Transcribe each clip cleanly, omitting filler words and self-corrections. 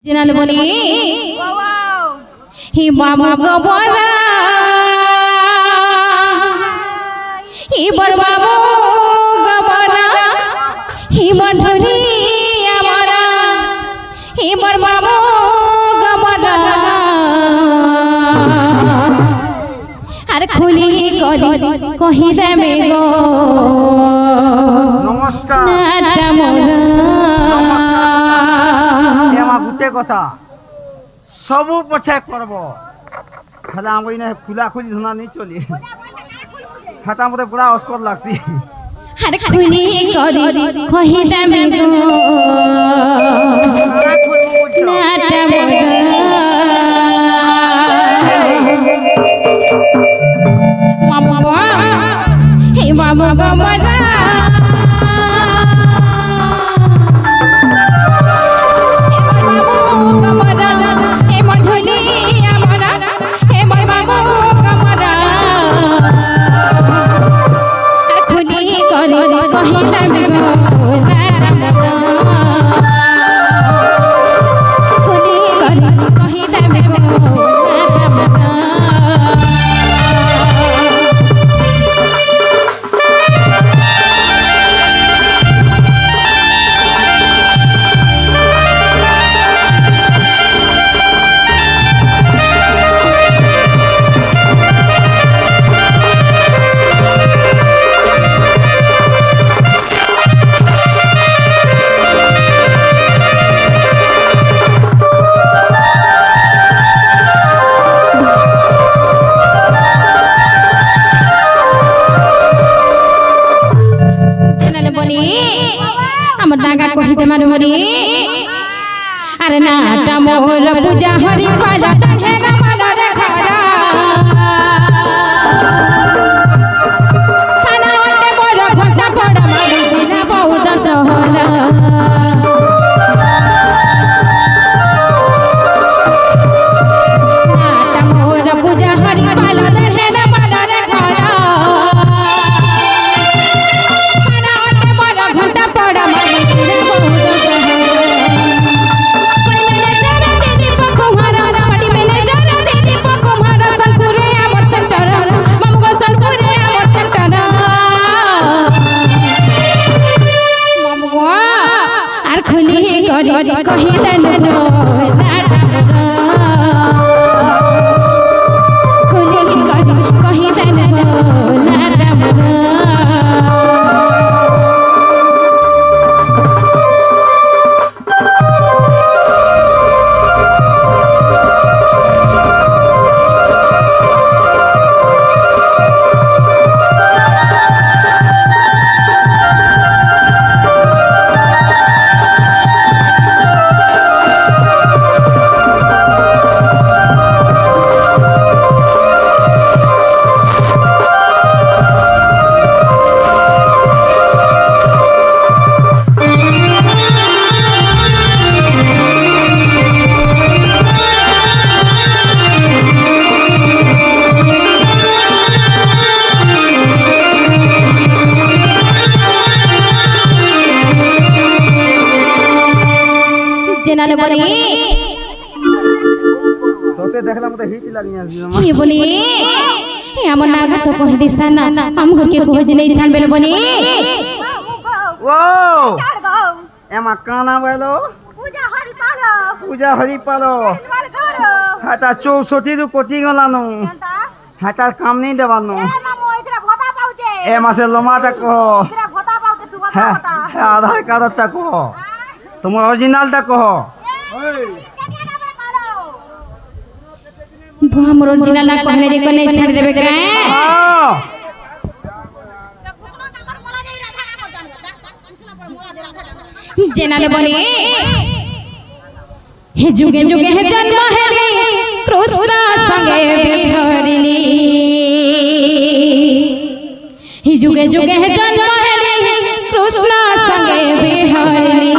Jenal boni hi babu gobara hi bar babu gobara hi madhuri amara hi bar babu gobara ar khuli koli kohi debe go নমস্কার nata mora গুটে কথা সবু পছে করব খালা আমি না খুলা খুলি ধুনা নি চলি খাতা মতে পুরা অস্কর লাগছি har khuli koli kohi debe go nata mora babu hi babu gobara अरे नाटा मोर पूजा हरि पाला तन्हे न माला रे खड़ा खाना वटे मोर घंटा पड़ा मारी जिना बहुत सहला नाटा मोर पूजा हरि पाला तन्हे न माला रे खड़ा खाना वटे मोर घंटा पड़ा मारी जिना बहुत सहला कही देनो कही देनो जेनाले बोली তোতে দেখলাম তো হিট লাগি আসি हे बोली हे हमर नागा तो कह दिसा ना हम घर के खोज नहीं छान बेले बोली ও এমা কানা বলো পূজা হরি পালো হাতা 64 কোটি গলানো হাতার কাম নেই দেবানো এ মাসে লমাটা কহ হ্যাঁ আধার কার্ডটা কহ তোমার অরিজিনালটা কহ वो हमर ओरिजिनल ना कहले रे कने छाड़ देबे के जेनाले बोली हे जुगे जुगे हे जन्म हेली कृष्ण संगे बिहरली हे जुगे जुगे हे जन्म हेली कृष्ण संगे बिहरली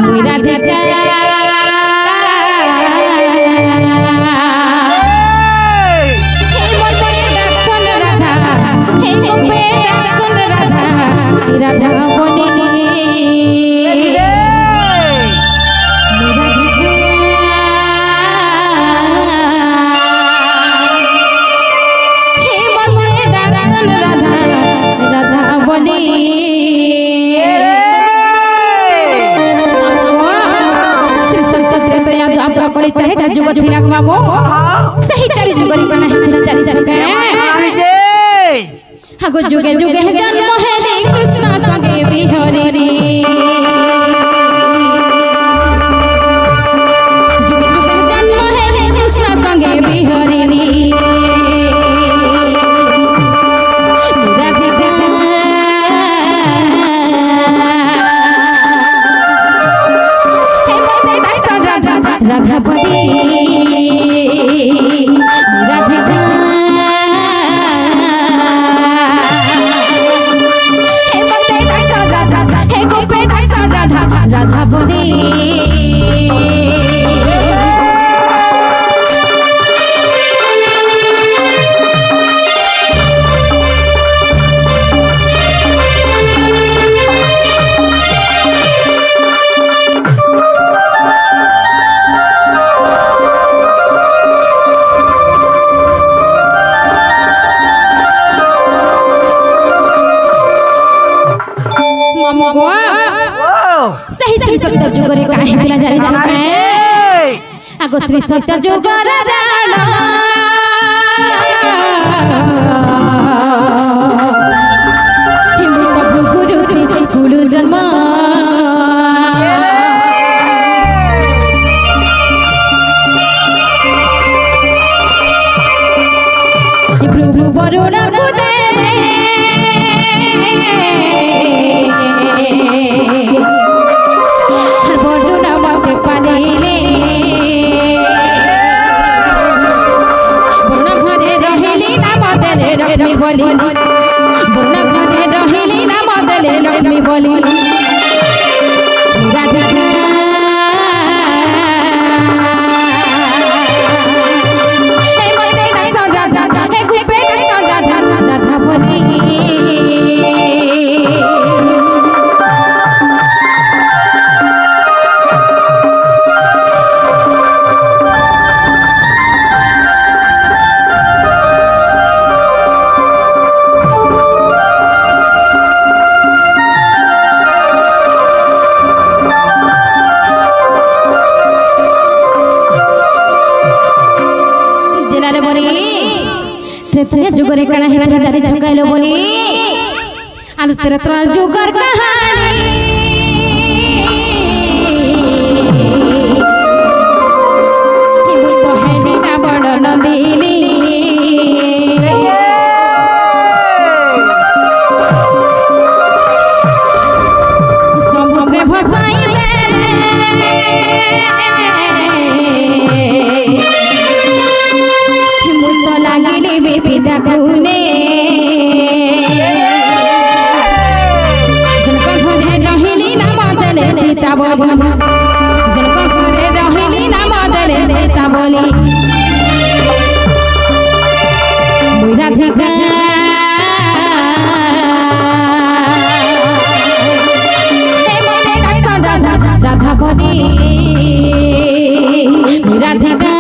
मुई राधिका राधा बनी କଳି ଚାରିଟା ଯୁଗ ଥିଲା ବାବୁ ସେହି ଚାରି ଯୁଗରେ କଣ ହେଇଥିଲା ଚାରି ଛକେ ଆଗ ଯୁଗେ ଯୁଗେ ଜନ୍ମ ହେଲେ କୃଷ୍ଣ ସଙ୍ଗେ ବିହରେ ରେ ଯୁଗେ ଯୁଗେ ଜନ୍ମ ହେଲେ କୃଷ୍ଣ ସଙ୍ଗେ ବିହରେ ରେ राधा बड़ी राधा हे बंदे डाइसा राधा हे गोपे डाइसा राधा राधा बड़ी सही सही सत्य जुगरे काहे दिला जारी छके आगो श्री सत्य जुगर राणा हिमृत गुरु से गुरु जन्म प्रभु वरुण गुदे हर बरुण मत पानिले बरुण घरे रहिली नाम देले लक्ष्मी बोली बरुण घरे रहिली नाम देले लक्ष्मी बोली राधा हे मते डाइसा राधा हे गुपे डाइसा राधा राधा बोली तेरे जुगर कणा है जारी छकाइलो बोली आलू तेरे त्रा जुगर कहानी हे बुई तो है ना बड़ नंदिनी समुद्र भसाई दे लागिली बेबी डाकुने जनक घरे रहिली नाम देले सीता बोली जनक घरे रहिली नाम देले सीता बोली राधिका हे मते डाइसा राधा राधा बोली राधिका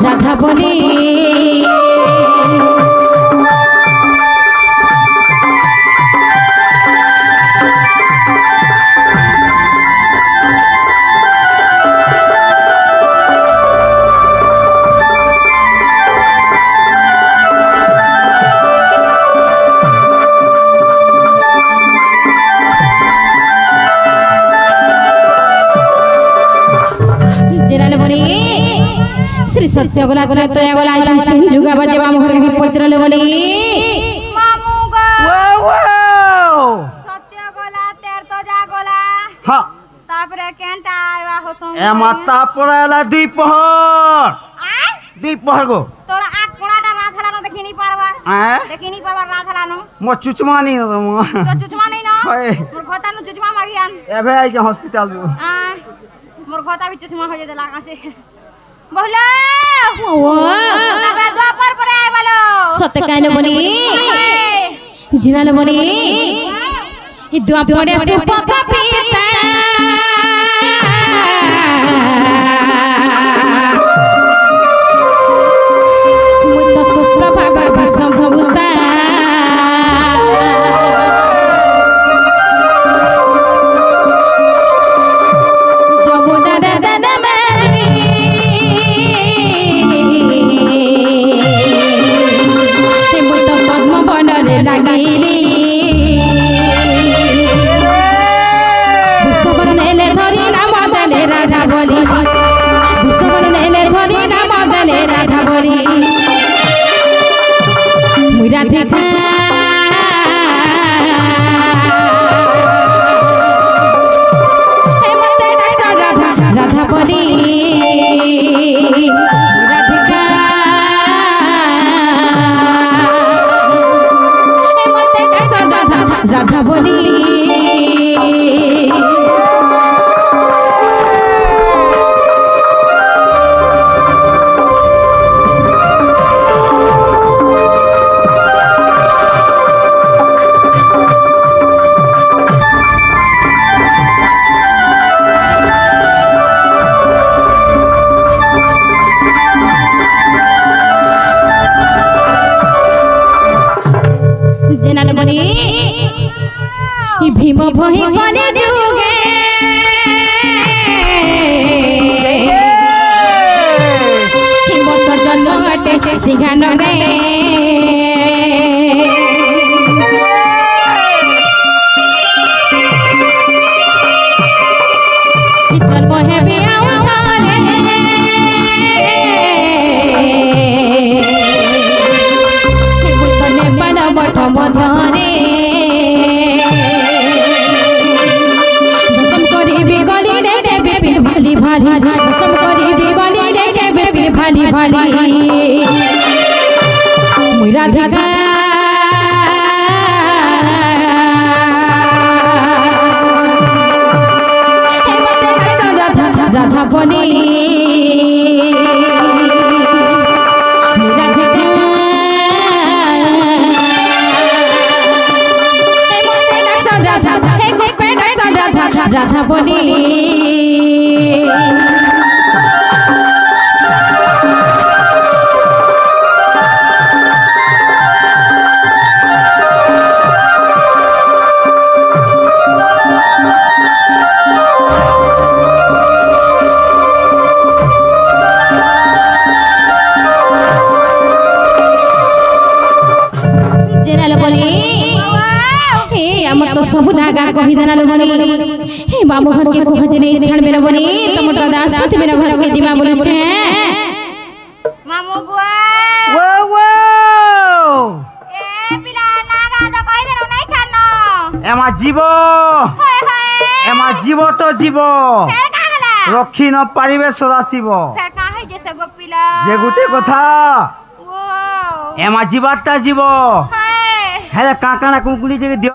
राधा बोली श्री सत्य गला गला तो गला जुगा बजेबा मोहर के पत्र ले बोली मामू गो वाओ सत्य गला तेर तो जा गला हां तापरे केंटा आवा हो तुम ए माता पराला दीपहर गो तोर आक कोणाटा राथला न देखिनी पारवा देखिनी पारवा राथला न मो चुचमानी न तो चुचमा नहीं न मोर घता न चुचमा मागियान एबे आई के हॉस्पिटल जो मोर घता भी चुचमा हो जे देला कासे बोलो ओ तबे दोपर पर आय बोलो सत्य काइले बोली जिनाले बोली इ द्वापरे से पका पीता मुत सुप्र भागर संभवता লাগিলি বৃষভর নেলে ধরি নাম দেলে রাধা বলি বৃষভর নেলে ধরি নাম দেলে রাধা বলি মুই রাধিকা রাধা বলি রাধিকা রাধা বলি জেনাল বলি ভীম ভহি করে যুগে হিমন্ত জন্মটে সিংহাননে জন্ম হেবি আউধারে হিমন্ত নেপাল মঠ মধ্যরে ভালি ভালি সম করিবি গলি রে বেবি ভালি ভালি মুই রাধিকা রাধা বলি মুই রাধিকা রাধা বলি सब दागा कही देना बनी हे बाबू घर के कहत नहीं छाड़बे न बनी टमाटर दास साथ में घर के जिमा बोले छे मामू गुआ वो ए पिला नागा तो कहि देनो नहीं खानो एमा जीव हाय हाय एमा जीव तो जीव फेर का हला रखी न पारिबे सदाशिव फेर का है जैसे गो पिला जे गुटे कथा वो एमा जीवाता जीव हाय हेले काकाना कुकुली जे